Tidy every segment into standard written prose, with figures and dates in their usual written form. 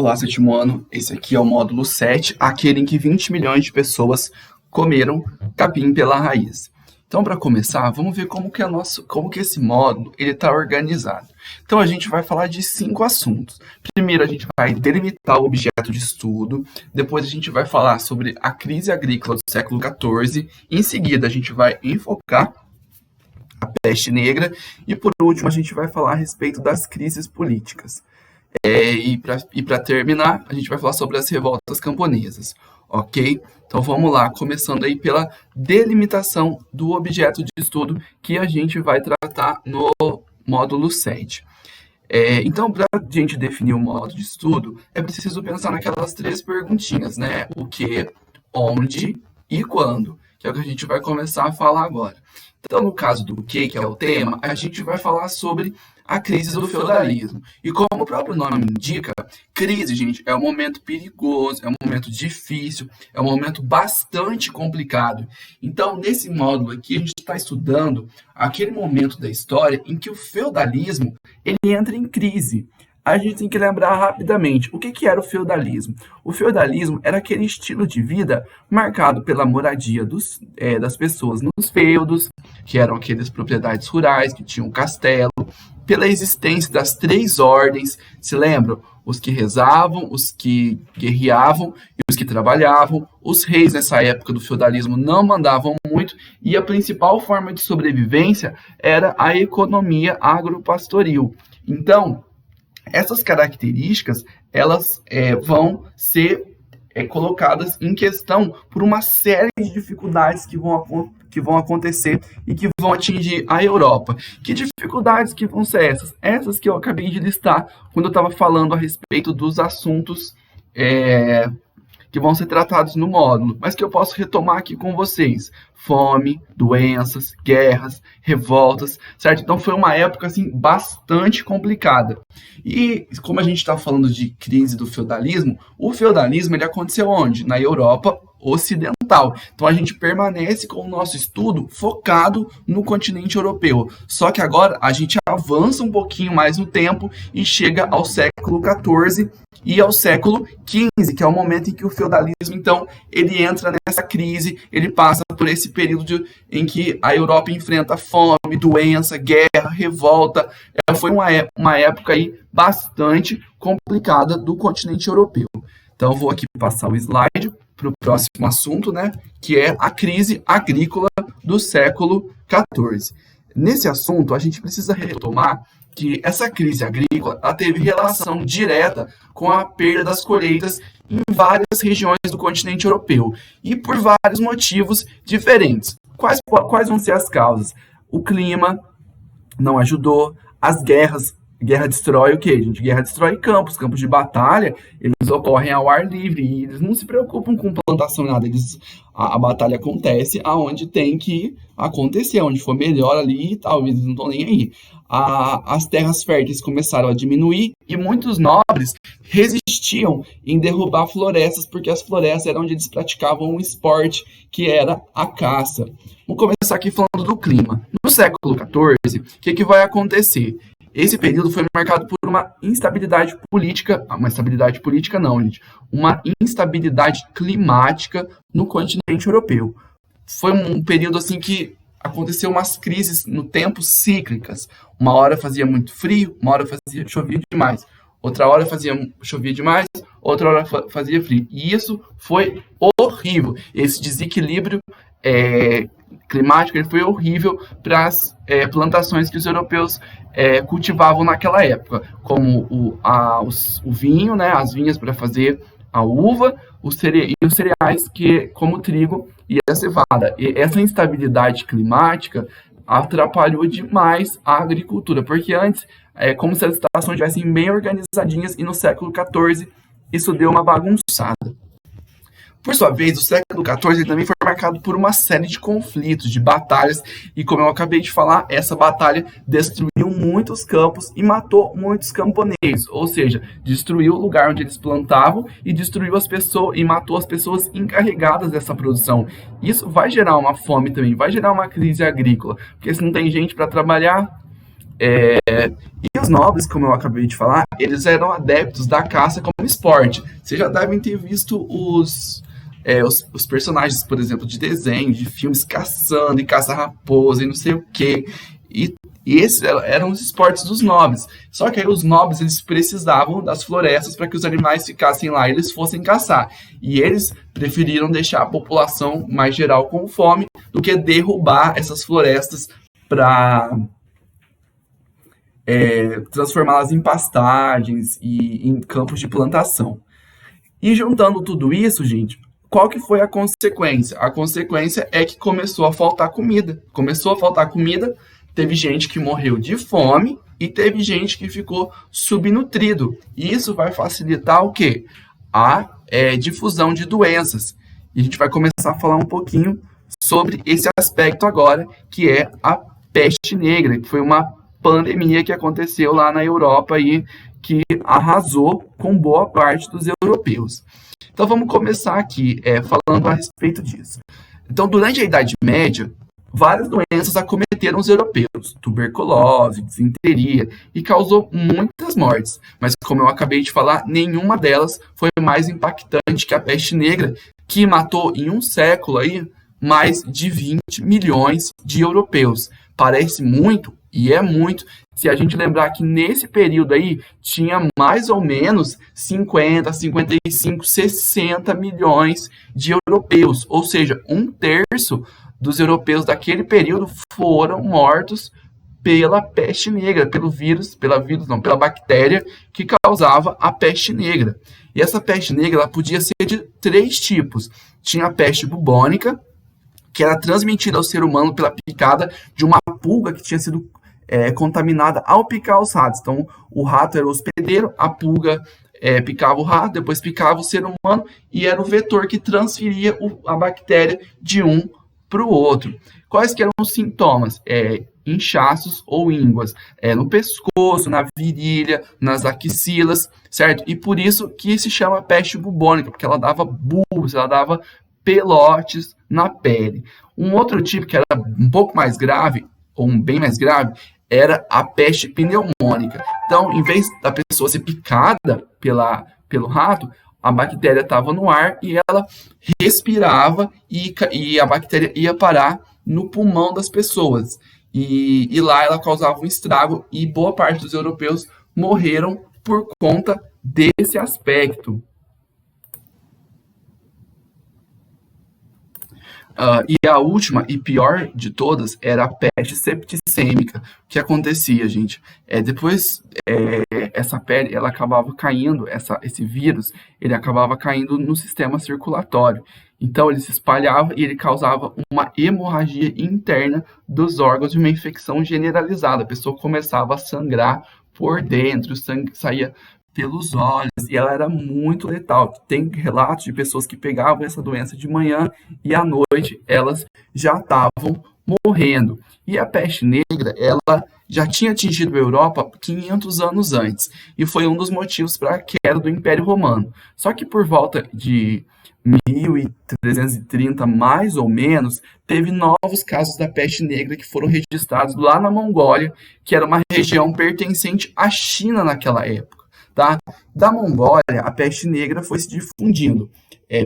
Olá, sétimo ano. Esse aqui é o módulo 7, aquele em que 20 milhões de pessoas comeram capim pela raiz. Então, para começar, vamos ver como que esse módulo está organizado. Então, a gente vai falar de 5 assuntos. Primeiro, a gente vai delimitar o objeto de estudo. Depois, a gente vai falar sobre a crise agrícola do século XIV. Em seguida, a gente vai enfocar a peste negra. E, por último, a gente vai falar a respeito das crises políticas. E para terminar, a gente vai falar sobre as revoltas camponesas, ok? Então vamos lá, começando aí pela delimitação do objeto de estudo que a gente vai tratar no módulo 7. Então, para a gente definir o módulo de estudo, é preciso pensar naquelas 3 perguntinhas, né? O que, onde e quando, que é o que a gente vai começar a falar agora. Então, no caso do que é o tema, a gente vai falar sobre a crise do feudalismo. E como o próprio nome indica, crise, gente, é um momento perigoso, é um momento difícil, é um momento bastante complicado. Então, nesse módulo aqui, a gente está estudando aquele momento da história em que o feudalismo ele entra em crise. A gente tem que lembrar rapidamente o que era o feudalismo. O feudalismo era aquele estilo de vida marcado pela moradia das pessoas nos feudos, que eram aquelas propriedades rurais que tinham castelo, pela existência das 3 ordens, se lembram? Os que rezavam, os que guerreavam e os que trabalhavam. Os reis nessa época do feudalismo não mandavam muito e a principal forma de sobrevivência era a economia agropastoril. Então, essas características elas vão ser colocadas em questão por uma série de dificuldades que vão acontecer e que vão atingir a Europa. Que dificuldades que vão ser essas? Essas que eu acabei de listar quando eu estava falando a respeito dos assuntos que vão ser tratados no módulo, mas que eu posso retomar aqui com vocês. Fome, doenças, guerras, revoltas, certo? Então foi uma época assim bastante complicada. E como a gente está falando de crise do feudalismo, o feudalismo ele aconteceu onde? Na Europa Ocidental. Então a gente permanece com o nosso estudo focado no continente europeu. Só que agora a gente avança um pouquinho mais no tempo e chega ao século XIV e ao século XV, que é o momento em que o feudalismo, então, ele entra nessa crise, ele passa por esse período em que a Europa enfrenta fome, doença, guerra, revolta. Foi uma época aí bastante complicada do continente europeu. Então, eu vou aqui passar o slide para o próximo assunto, né, que é a crise agrícola do século XIV. Nesse assunto, a gente precisa retomar que essa crise agrícola ela teve relação direta com a perda das colheitas em várias regiões do continente europeu e por vários motivos diferentes. Quais vão ser as causas? O clima não ajudou, as guerras. Guerra destrói o quê, gente? Guerra destrói campos de batalha, eles ocorrem ao ar livre e eles não se preocupam com plantação nada, a batalha acontece aonde tem que acontecer, onde for melhor ali e tal, eles não estão nem aí. As terras férteis começaram a diminuir e muitos nobres resistiam em derrubar florestas, porque as florestas eram onde eles praticavam um esporte que era a caça. Vamos começar aqui falando do clima. No século XIV, o que vai acontecer? Esse período foi marcado por uma instabilidade política, uma instabilidade climática no continente europeu. Foi um período assim que aconteceu umas crises no tempo cíclicas. Uma hora fazia muito frio, uma hora chovia demais. Outra hora chovia demais, outra hora fazia frio. E isso foi horrível. Esse desequilíbrio climático ele foi horrível para as plantações que os europeus cultivavam naquela época, como o vinho, né, as vinhas para fazer a uva, os cereais como o trigo e a cevada. E essa instabilidade climática atrapalhou demais a agricultura, porque antes como se as estações estivessem bem organizadinhas e no século XIV isso deu uma bagunçada. Por sua vez, o século XIV também foi marcado por uma série de conflitos, de batalhas, e como eu acabei de falar, essa batalha destruiu muitos campos e matou muitos camponeses, ou seja, destruiu o lugar onde eles plantavam e destruiu as pessoas e matou as pessoas encarregadas dessa produção. Isso vai gerar uma fome também, vai gerar uma crise agrícola, porque se não tem gente para trabalhar, E os nobres, como eu acabei de falar, eles eram adeptos da caça como esporte. Vocês já devem ter visto os personagens, por exemplo, de desenho, de filmes caçando e caça-raposa e não sei o quê. E esses eram os esportes dos nobres. Só que aí os nobres eles precisavam das florestas para que os animais ficassem lá e eles fossem caçar. E eles preferiram deixar a população mais geral com fome do que derrubar essas florestas para transformá-las em pastagens e em campos de plantação. E juntando tudo isso, gente, qual que foi a consequência? A consequência é que começou a faltar comida. Começou a faltar comida, teve gente que morreu de fome e teve gente que ficou subnutrido. E isso vai facilitar o quê? A difusão de doenças. E a gente vai começar a falar um pouquinho sobre esse aspecto agora, que é a peste negra, que foi uma pandemia que aconteceu lá na Europa e que arrasou com boa parte dos europeus. Então vamos começar aqui falando a respeito disso. Então, durante a Idade Média, várias doenças acometeram os europeus, tuberculose, disenteria, e causou muitas mortes. Mas, como eu acabei de falar, nenhuma delas foi mais impactante que a peste negra, que matou em um século aí mais de 20 milhões de europeus. Parece muito, e é muito, se a gente lembrar que nesse período aí tinha mais ou menos 50, 55, 60 milhões de europeus, ou seja, um terço dos europeus daquele período foram mortos pela peste negra, pela bactéria que causava a peste negra. E essa peste negra ela podia ser de 3 tipos. Tinha a peste bubônica, que era transmitida ao ser humano pela picada de uma pulga que tinha sido contaminada ao picar os ratos. Então, o rato era o hospedeiro, a pulga picava o rato, depois picava o ser humano e era o vetor que transferia a bactéria de um para o outro. Quais que eram os sintomas? Inchaços ou ínguas no pescoço, na virilha, nas axilas, certo? E por isso que se chama peste bubônica, porque ela dava bulbos, ela dava pelotes na pele. Um outro tipo que era um pouco mais grave, ou bem mais grave, era a peste pneumônica. Então, em vez da pessoa ser picada pelo rato, a bactéria estava no ar e ela respirava e a bactéria ia parar no pulmão das pessoas. E lá ela causava um estrago e boa parte dos europeus morreram por conta desse aspecto. E a última e pior de todas era a peste septicêmica. O que acontecia, gente? Depois, essa pele, ela acabava caindo, esse vírus, ele acabava caindo no sistema circulatório. Então, ele se espalhava e ele causava uma hemorragia interna dos órgãos de uma infecção generalizada. A pessoa começava a sangrar por dentro, o sangue saía pelos olhos, e ela era muito letal. Tem relatos de pessoas que pegavam essa doença de manhã e à noite elas já estavam morrendo. E a peste negra, ela já tinha atingido a Europa 500 anos antes, e foi um dos motivos para a queda do Império Romano. Só que por volta de 1330, mais ou menos, teve novos casos da peste negra que foram registrados lá na Mongólia, que era uma região pertencente à China naquela época. Tá? Da Mongólia, a peste negra foi se difundindo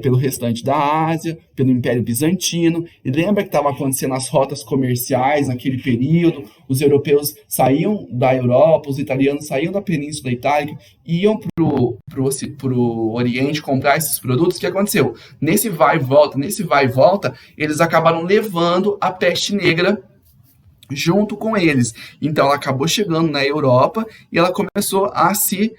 pelo restante da Ásia, pelo Império Bizantino. E lembra que estavam acontecendo as rotas comerciais naquele período? Os europeus saíam da Europa, os italianos saíam da Península Itálica e iam para o Oriente comprar esses produtos. O que aconteceu? Nesse vai e volta, eles acabaram levando a peste negra junto com eles. Então, ela acabou chegando na Europa e ela começou a se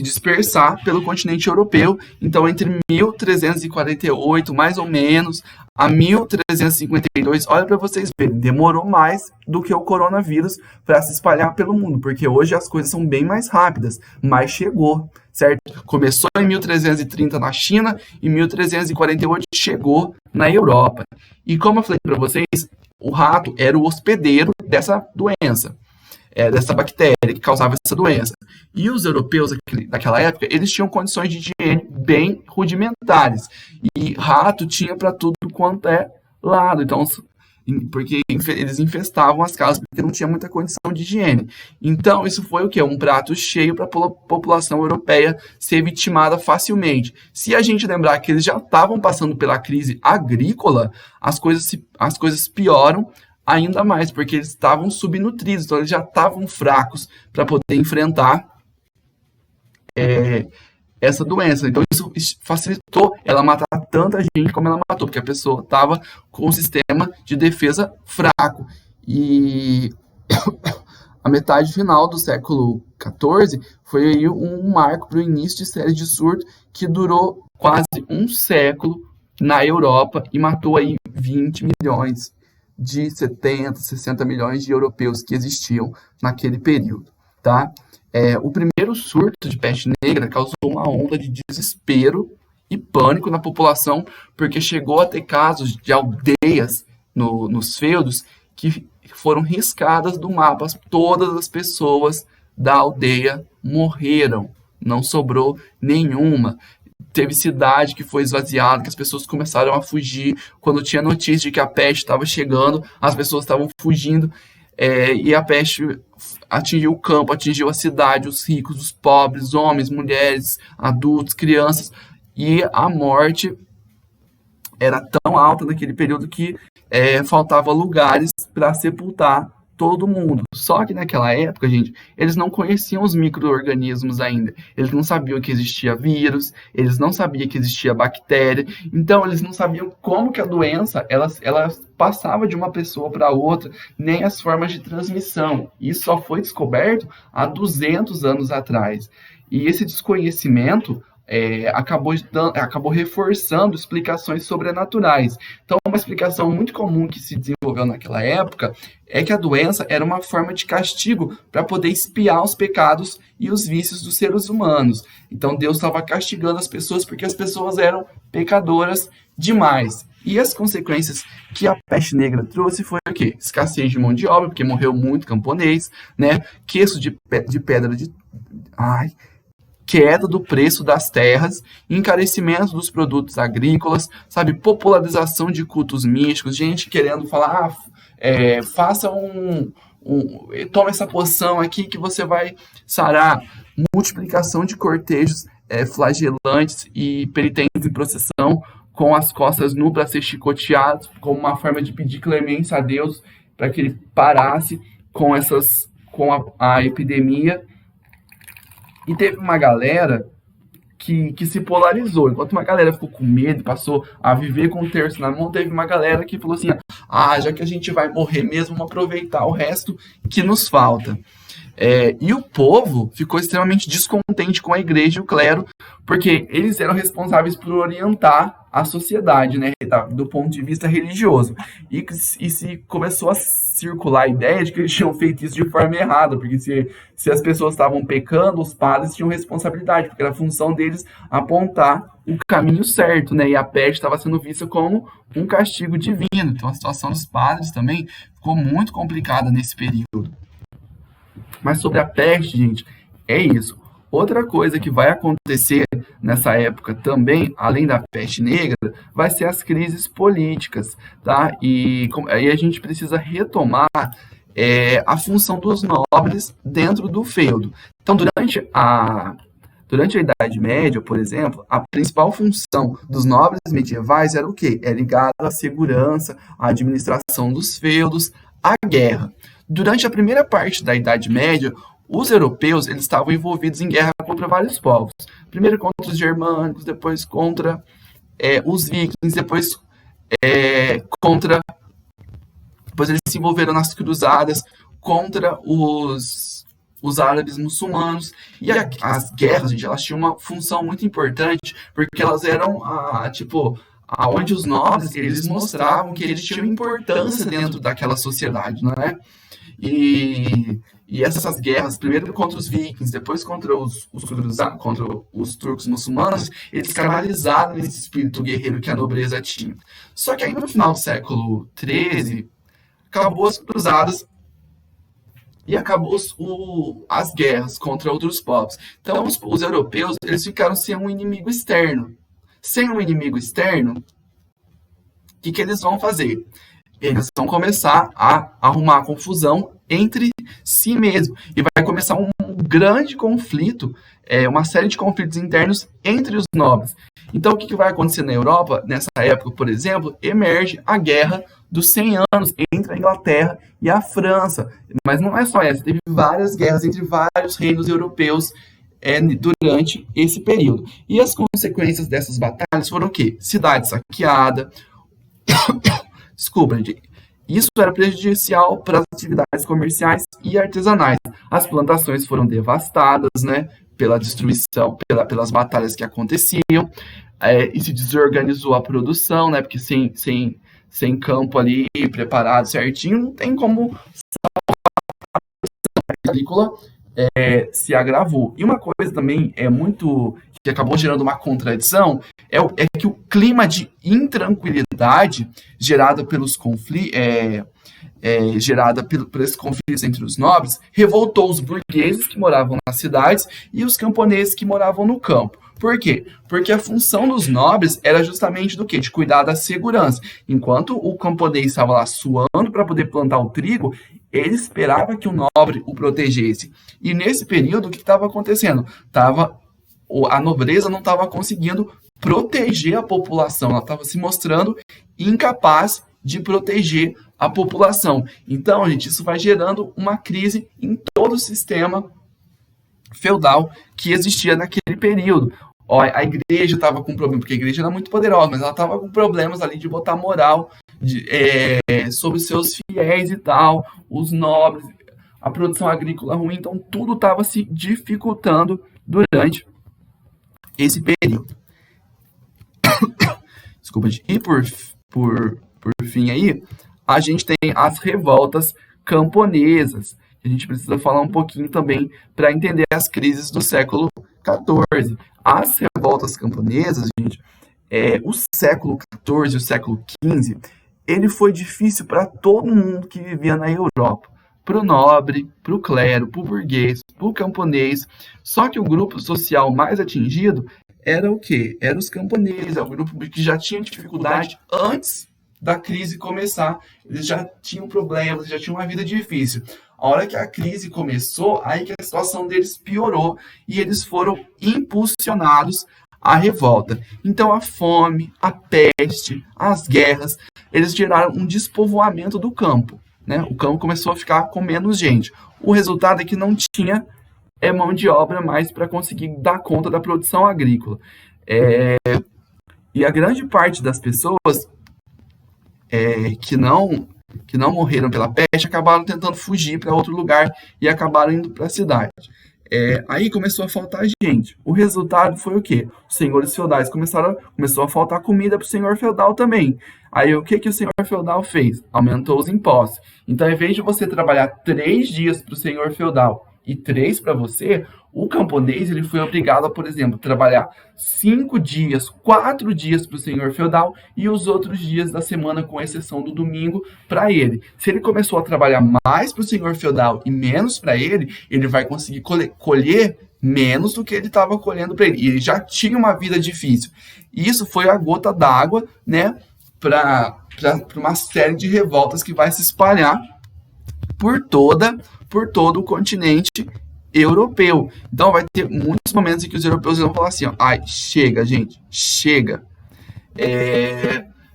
dispersar pelo continente europeu. Então, entre 1348, mais ou menos, a 1352, olha para vocês verem, demorou mais do que o coronavírus para se espalhar pelo mundo, porque hoje as coisas são bem mais rápidas, mas chegou, certo? Começou em 1330 na China e 1348 chegou na Europa. E como eu falei para vocês, o rato era o hospedeiro dessa doença, dessa bactéria que causava essa doença. E os europeus daquela época, eles tinham condições de higiene bem rudimentares. E rato tinha para tudo quanto é lado. Então, porque eles infestavam as casas porque não tinha muita condição de higiene. Então, isso foi o quê? Um prato cheio para a população europeia ser vitimada facilmente. Se a gente lembrar que eles já estavam passando pela crise agrícola, as coisas pioram ainda mais, porque eles estavam subnutridos, então eles já estavam fracos para poder enfrentar essa doença. Então, isso facilitou ela matar tanta gente como ela matou, porque a pessoa estava com um sistema de defesa fraco. E a metade final do século XIV foi aí um marco para o início de série de surto que durou quase um século na Europa e matou aí 20 milhões de 70, 60 milhões de europeus que existiam naquele período, tá? O primeiro surto de peste negra causou uma onda de desespero e pânico na população, porque chegou a ter casos de aldeias nos feudos que foram riscadas do mapa. Todas as pessoas da aldeia morreram, não sobrou nenhuma. Teve cidade que foi esvaziada, que as pessoas começaram a fugir. Quando tinha notícia de que a peste estava chegando, as pessoas estavam fugindo. E a peste atingiu o campo, atingiu a cidade, os ricos, os pobres, homens, mulheres, adultos, crianças. E a morte era tão alta naquele período que faltava lugares para sepultar todo mundo. Só que naquela época, gente, eles não conheciam os micro-organismos ainda. Eles não sabiam que existia vírus, eles não sabiam que existia bactéria. Então, eles não sabiam como que a doença ela passava de uma pessoa para outra, nem as formas de transmissão. Isso só foi descoberto há 200 anos atrás. E esse desconhecimento acabou reforçando explicações sobrenaturais. Então, uma explicação muito comum que se desenvolveu naquela época é que a doença era uma forma de castigo para poder espiar os pecados e os vícios dos seres humanos. Então, Deus estava castigando as pessoas porque as pessoas eram pecadoras demais. E as consequências que a peste negra trouxe foi o quê? Escassez de mão de obra, porque morreu muito camponês, né? Queixo de pedra de... queda do preço das terras, encarecimento dos produtos agrícolas, sabe, popularização de cultos místicos, gente querendo falar, faça toma essa poção aqui que você vai sarar, multiplicação de cortejos flagelantes e penitentes em procissão com as costas nuas para ser chicoteados, como uma forma de pedir clemência a Deus para que ele parasse com a epidemia. E teve uma galera que se polarizou. Enquanto uma galera ficou com medo, passou a viver com o terço na mão, teve uma galera que falou assim, já que a gente vai morrer mesmo, vamos aproveitar o resto que nos falta. E o povo ficou extremamente descontente com a igreja e o clero, porque eles eram responsáveis por orientar a sociedade, né, do ponto de vista religioso. E se começou a circular a ideia de que eles tinham feito isso de forma errada, porque se as pessoas estavam pecando, os padres tinham responsabilidade, porque era a função deles apontar o caminho certo, né, e a peste estava sendo vista como um castigo divino. Então a situação dos padres também ficou muito complicada nesse período. Mas sobre a peste, gente, é isso. Outra coisa que vai acontecer nessa época também, além da peste negra, vai ser as crises políticas, tá? E aí a gente precisa retomar a função dos nobres dentro do feudo. Então, durante a Idade Média, por exemplo, a principal função dos nobres medievais era o quê? É ligada à segurança, à administração dos feudos, à guerra. Durante a primeira parte da Idade Média, os europeus eles estavam envolvidos em guerra contra vários povos. Primeiro contra os germânicos, depois contra os vikings, depois eles se envolveram nas cruzadas contra os árabes muçulmanos. E as guerras, gente, elas tinham uma função muito importante, porque elas eram onde os nobres eles mostravam que eles tinham importância dentro daquela sociedade, não é? E essas guerras, primeiro contra os vikings, depois contra os turcos muçulmanos, eles canalizaram esse espírito guerreiro que a nobreza tinha. Só que aí no final do século XIII, acabou as cruzadas e acabou as guerras contra outros povos. Então os europeus eles ficaram sem um inimigo externo. Sem um inimigo externo, o que eles vão fazer? eles vão começar a arrumar confusão entre si mesmo. E vai começar um grande conflito, uma série de conflitos internos entre os nobres. Então, o que vai acontecer na Europa, nessa época, por exemplo, emerge a Guerra dos 100 Anos entre a Inglaterra e a França. Mas não é só essa, teve várias guerras entre vários reinos europeus durante esse período. E as consequências dessas batalhas foram o quê? Cidade saqueada. Desculpa, gente. Isso era prejudicial para as atividades comerciais e artesanais. As plantações foram devastadas, né, pela destruição, pelas batalhas que aconteciam, e se desorganizou a produção, né, porque sem campo ali preparado certinho, não tem como a agrícola se agravou. E uma coisa também que acabou gerando uma contradição é que o clima de intranquilidade gerada pelos conflitos, por esses conflitos entre os nobres, revoltou os burgueses que moravam nas cidades e os camponeses que moravam no campo. Por quê? Porque a função dos nobres era justamente do quê? De cuidar da segurança. Enquanto o camponês estava lá suando para poder plantar o trigo, ele esperava que o nobre o protegesse. E nesse período, o que estava acontecendo? A nobreza não estava conseguindo proteger a população, ela estava se mostrando incapaz de proteger a população. Então, gente, isso vai gerando uma crise em todo o sistema feudal que existia naquele período. A igreja estava com problema, porque a igreja era muito poderosa, mas ela estava com problemas ali de botar moral sobre os seus fiéis e tal, os nobres, a produção agrícola ruim, então tudo estava se dificultando durante esse período. Desculpa, e por fim aí, a gente tem as revoltas camponesas, que a gente precisa falar um pouquinho também para entender as crises do século XIV. As revoltas camponesas, gente, o século XIV e o século XV, ele foi difícil para todo mundo que vivia na Europa. Para o nobre, para o clero, para o burguês, para o camponês. Só que o grupo social mais atingido era o quê? Era os camponeses, o grupo que já tinha dificuldade antes da crise começar. Eles já tinham problemas, já tinham uma vida difícil. A hora que a crise começou, aí que a situação deles piorou e eles foram impulsionados à revolta. Então a fome, a peste, as guerras, eles geraram um despovoamento do campo, né? O campo começou a ficar com menos gente. O resultado é que não tinha mão de obra mais para conseguir dar conta da produção agrícola. E a grande parte das pessoas que não morreram pela peste acabaram tentando fugir para outro lugar e acabaram indo para a cidade. Aí começou a faltar gente. O resultado foi o quê? Os senhores feudais começou a faltar comida para o senhor feudal também. Aí o que o senhor feudal fez? Aumentou os impostos. Então, ao invés de você trabalhar 3 dias para o senhor feudal e 3 para você, o camponês ele foi obrigado a, por exemplo, trabalhar 5 dias, 4 dias para o senhor feudal e os outros dias da semana, com exceção do domingo, para ele. Se ele começou a trabalhar mais para o senhor feudal e menos para ele vai conseguir colher menos do que ele estava colhendo para ele. E ele já tinha uma vida difícil. E isso foi a gota d'água, né, para uma série de revoltas que vai se espalhar por todo o continente europeu. Então vai ter muitos momentos em que os europeus vão falar assim, ó, ai, chega, gente, chega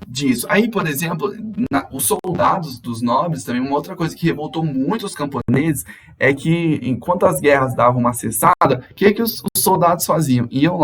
disso. Aí, por exemplo, os soldados dos nobres, também uma outra coisa que revoltou muito os camponeses é que, enquanto as guerras davam uma cessada, o que os soldados faziam? Iam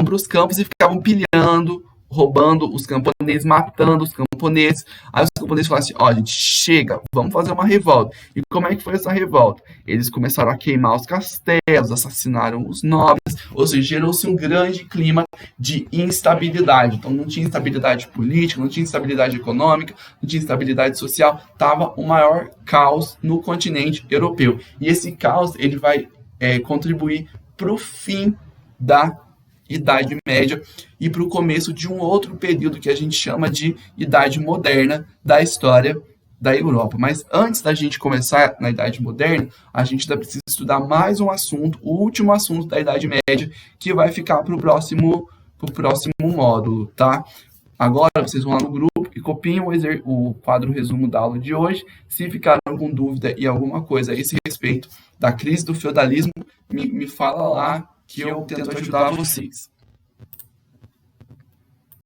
para os campos e ficavam pilhando, roubando os camponeses, matando os camponeses. Aí os camponeses falaram assim, ó, gente, chega, vamos fazer uma revolta. E como é que foi essa revolta? Eles começaram a queimar os castelos, assassinaram os nobres, ou seja, gerou-se um grande clima de instabilidade. Então não tinha instabilidade política, não tinha instabilidade econômica, não tinha instabilidade social, estava o maior caos no continente europeu. E esse caos ele vai contribuir para o fim da Idade Média e para o começo de um outro período que a gente chama de Idade Moderna da história da Europa. Mas antes da gente começar na Idade Moderna, a gente ainda precisa estudar mais um assunto, o último assunto da Idade Média, que vai ficar para o próximo módulo, tá? Agora vocês vão lá no grupo e e copiem o quadro resumo da aula de hoje. Se ficaram com dúvida e alguma coisa a esse respeito da crise do feudalismo, me fala lá que eu tento ajudar vocês.